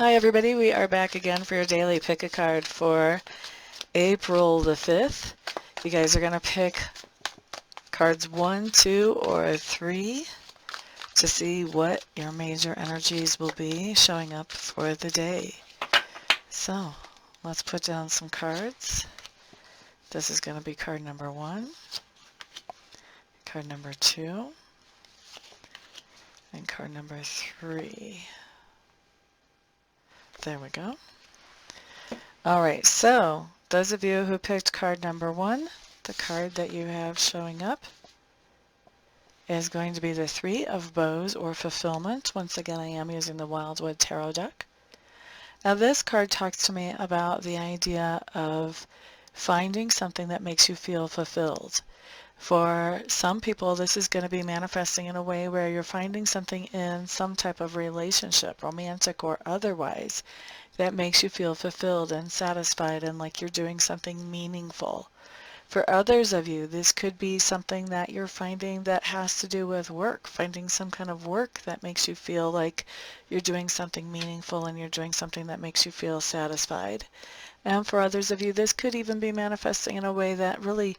Hi everybody, we are back again for your daily pick a card for April the 5th. You guys are going to pick cards 1, 2, or 3 to see what your major energies will be showing up for the day. So, let's put down some cards. This is going to be card number 1, card number 2, and card number 3. There we go. Alright, so those of you who picked card number 1, the card that you have showing up is going to be the Three of Bows, or Fulfillment. Once again, I am using the Wildwood Tarot deck. Now this card talks to me about the idea of finding something that makes you feel fulfilled. For some people, this is going to be manifesting in a way where you're finding something in some type of relationship, romantic or otherwise, that makes you feel fulfilled and satisfied and like you're doing something meaningful. For others of you, this could be something that you're finding that has to do with work, finding some kind of work that makes you feel like you're doing something meaningful and you're doing something that makes you feel satisfied. And for others of you, this could even be manifesting in a way that really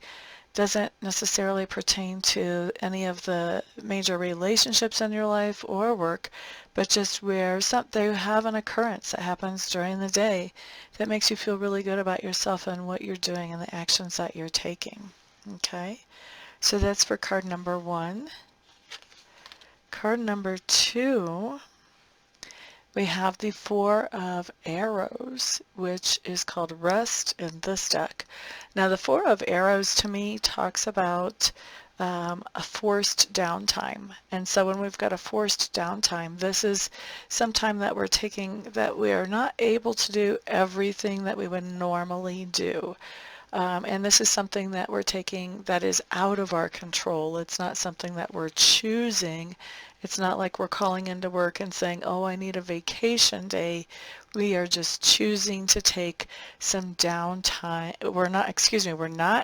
doesn't necessarily pertain to any of the major relationships in your life or work, but just where they have an occurrence that happens during the day that makes you feel really good about yourself and what you're doing and the actions that you're taking. Okay, so that's for card number 1. Card number 2, we have the Four of Arrows, which is called Rest in this deck. Now the Four of Arrows to me talks about a forced downtime. And so when we've got a forced downtime, this is some time that we're taking that we are not able to do everything that we would normally do. And this is something that we're taking that is out of our control. It's not something that we're choosing. It's not like we're calling into work and saying, oh, I need a vacation day. We are just choosing to take some downtime. We're not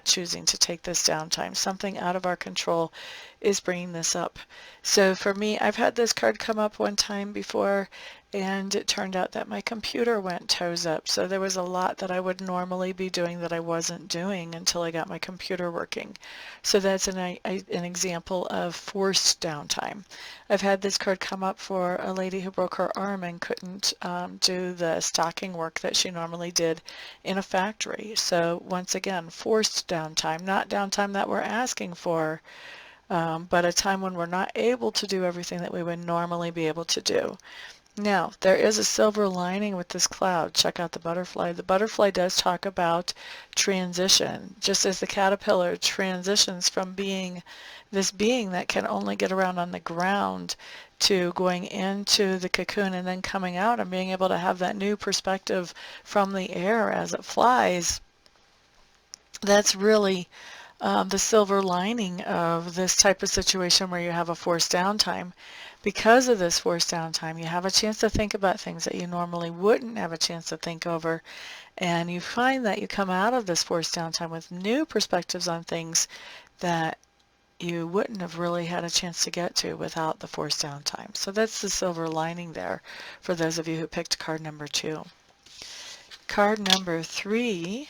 choosing to take this downtime. Something out of our control is bringing this up. So for me, I've had this card come up one time before, and it turned out that my computer went toes up. So there was a lot that I would normally be doing that I wasn't doing until I got my computer working. So that's an example of forced downtime. I've had this card come up for a lady who broke her arm and couldn't do the stocking work that she normally did in a factory. So once again, forced downtime, not downtime that we're asking for, but a time when we're not able to do everything that we would normally be able to do. Now, there is a silver lining with this cloud. Check out the butterfly. The butterfly does talk about transition, just as the caterpillar transitions from being this being that can only get around on the ground to going into the cocoon and then coming out and being able to have that new perspective from the air as it flies. That's really the silver lining of this type of situation where you have a forced downtime. Because of this forced downtime, you have a chance to think about things that you normally wouldn't have a chance to think over, and you find that you come out of this forced downtime with new perspectives on things that you wouldn't have really had a chance to get to without the forced downtime. So that's the silver lining there for those of you who picked card number 2. Card number 3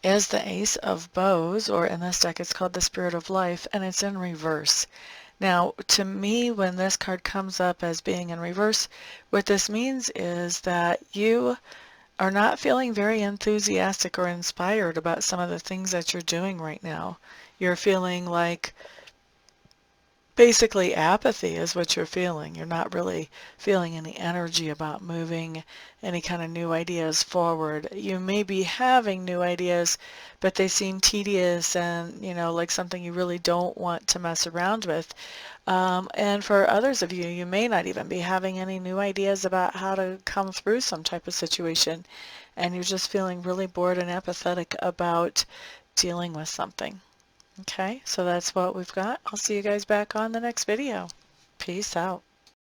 is the Ace of Bows, or in this deck it's called the Spirit of Life, and it's in reverse. Now, to me, when this card comes up as being in reverse, what this means is that you are not feeling very enthusiastic or inspired about some of the things that you're doing right now. You're feeling like basically apathy is what you're feeling. You're not really feeling any energy about moving any kind of new ideas forward. You may be having new ideas, but they seem tedious and, like something you really don't want to mess around with. And for others of you, you may not even be having any new ideas about how to come through some type of situation, and you're just feeling really bored and apathetic about dealing with something. Okay, so that's what we've got. I'll see you guys back on the next video. Peace out.